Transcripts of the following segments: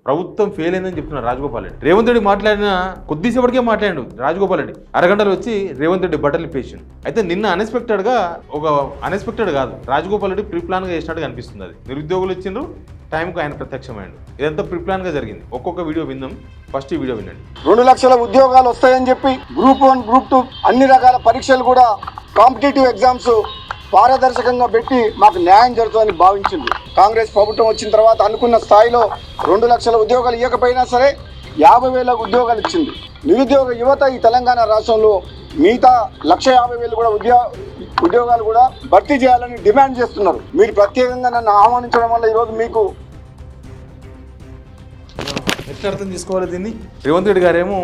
ప్రభుత్వం ఫెయిల్ అయిందని చెప్తున్నారు రాజగోపాల్ రెడ్డి. రేవంత్ రెడ్డి మాట్లాడిన కొద్దిసేపటికే మాట్లాడాడు రాజగోపాల్ రెడ్డి. అరగంటలో వచ్చి రేవంత్ రెడ్డి బట్టలు ఇప్పేసిండు. అయితే నిన్న అన్ఎక్స్పెక్టెడ్ కాదు, రాజగోపాల్ రెడ్డి ప్రీప్లాన్ గా చేసినట్టుగా అనిపిస్తుంది. అది నిరుద్యోగులు ఇచ్చిండ్రు, టైంకు ఆయన ప్రత్యక్షమైండు. ఇదంతా ప్రీప్లాన్ గా జరిగింది. ఒక్కొక్క వీడియో విందాం. ఫస్ట్ ఈ వీడియో వినండి. 2 లక్షల ఉద్యోగాలు వస్తాయని చెప్పి గ్రూప్ 1, గ్రూప్ 2 అన్ని రకాల పరీక్షలు కూడా కాంపిటేటివ్ ఎగ్జామ్స్ పారదర్శకంగా పెట్టి మాకు న్యాయం జరుగుతుందని భావించింది. కాంగ్రెస్ ప్రభుత్వం వచ్చిన తర్వాత అనుకున్న స్థాయిలో 2 లక్షల ఉద్యోగాలు ఇవ్వకపోయినా సరే 50,000 ఉద్యోగాలు ఇచ్చింది. నిరుద్యోగ యువత ఈ తెలంగాణ రాష్ట్రంలో మిగతా 150,000 కూడా ఉద్యోగాలు కూడా భర్తీ చేయాలని డిమాండ్ చేస్తున్నారు. మీరు ప్రత్యేకంగా నన్ను ఆహ్వానించడం వల్ల ఈరోజు మీకు ఎట్లా అర్థం చేసుకోవాలి దీన్ని? రేవంత్ రెడ్డి గారేమో,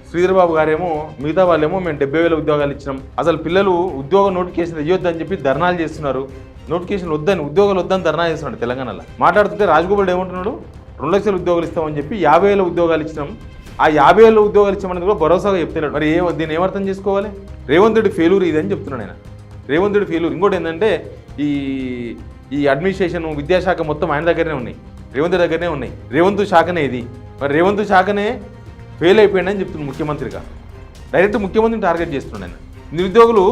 శ్రీధర్ బాబు గారేమో, మిగతా వాళ్ళేమో మేము 70,000 ఉద్యోగాలు ఇచ్చినాం, అసలు పిల్లలు ఉద్యోగ నోటిఫికేషన్ ఇవ్వద్దని చెప్పి ధర్నాలు చేస్తున్నారు, నోటిఫికేషన్ వద్దని, ఉద్యోగాలు వద్దని ధర్నా చేస్తున్నాడు తెలంగాణలో. మాట్లాడుతుంటే రాజగోపాల్ ఏమంటున్నాడు, 2 లక్షల ఉద్యోగాలు ఇస్తామని చెప్పి 50,000 ఉద్యోగాలు ఇచ్చినాం, ఆ 50,000 ఉద్యోగాలు ఇచ్చామని కూడా భరోసాగా చెప్తున్నాడు. మరి దీన్ని ఏమర్థం చేసుకోవాలి? రేవంత్ రెడ్డి ఫెయిల్యూర్ ఇదని చెప్తున్నాడు ఆయన. రేవంత్ రెడ్డి ఫెయిల్యూర్. ఇంకోటి ఏంటంటే ఈ అడ్మినిస్ట్రేషన్, విద్యాశాఖ మొత్తం ఆయన దగ్గరనే ఉన్నాయి, రేవంత్ దగ్గరనే ఉన్నాయి. రేవంత్ శాఖనే ఇది. మరి రేవంత్ శాఖనే ఫెయిల్ అయిపోయిందని చెప్తున్నాడు ముఖ్యమంత్రిగా. డైరెక్ట్ ముఖ్యమంత్రిని టార్గెట్ చేస్తున్నాడు ఆయన. నిరుద్యోగులు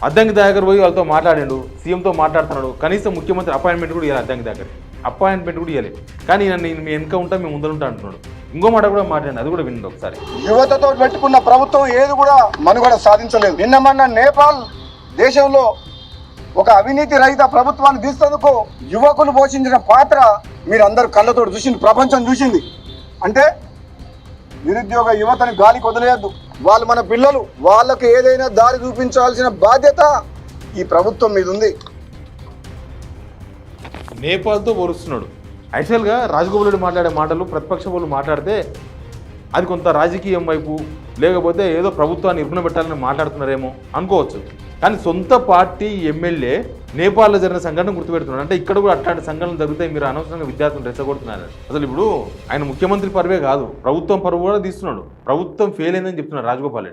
అద్దంకి దగ్గర పోయి వాళ్ళతో మాట్లాడాడు, సీఎంతో మాట్లాడుతున్నాడు. కనీసం ముఖ్యమంత్రి అపాయింట్మెంట్ కూడా ఇవ్వాలి, అద్దంకి దగ్గర అపాయింట్మెంట్ కూడా ఇవ్వాలి. కానీ నేను మీ వెనుక ఉంటా, మేము ముందరుంటా అంటున్నాడు. ఇంకో మాట కూడా మాట్లాడండి, అది కూడా వినండి ఒకసారి. యువతతో పెట్టుకున్న ప్రభుత్వం ఏది కూడా మనుగడ సాధించలేదు. నిన్న మొన్న నేపాల్ దేశంలో ఒక అవినీతి రహిత ప్రభుత్వాన్ని తీసేందుకు యువకులు పోషించిన పాత్ర మీరందరూ కళ్ళతో చూసింది, ప్రపంచం చూసింది. అంటే నిరుద్యోగ యువతని గాలికి వదిలేయద్దు. వాళ్ళు మన పిల్లలు, వాళ్ళకు ఏదైనా దారి చూపించాల్సిన బాధ్యత ఈ ప్రభుత్వం మీద ఉంది. నేపాల్తో పోలుస్తున్నాడు. యాక్చువల్గా రాజగోపాల్ రెడ్డి మాట్లాడే మాటలు ప్రతిపక్ష వాళ్ళు మాట్లాడితే అది కొంత రాజకీయం వైపు, లేకపోతే ఏదో ప్రభుత్వాన్ని ఇరుకున పెట్టాలని మాట్లాడుతున్నారేమో అనుకోవచ్చు. కానీ సొంత పార్టీ ఎమ్మెల్యే నేపాల్లో జరిగిన సంఘటన గుర్తుపెడుతున్నాడు. అంటే ఇక్కడ కూడా అట్లాంటి సంఘటనలు జరుగుతాయి, మీరు అనవసరంగా విద్యార్థులు రెచ్చగొడుతున్నారు. అసలు ఇప్పుడు ఆయన ముఖ్యమంత్రి పరువే కాదు, ప్రభుత్వం పరువు కూడా తీస్తున్నాడు. ప్రభుత్వం ఫెయిల్ అయిందని చెప్తున్నాడు రాజగోపాల్ రెడ్డి.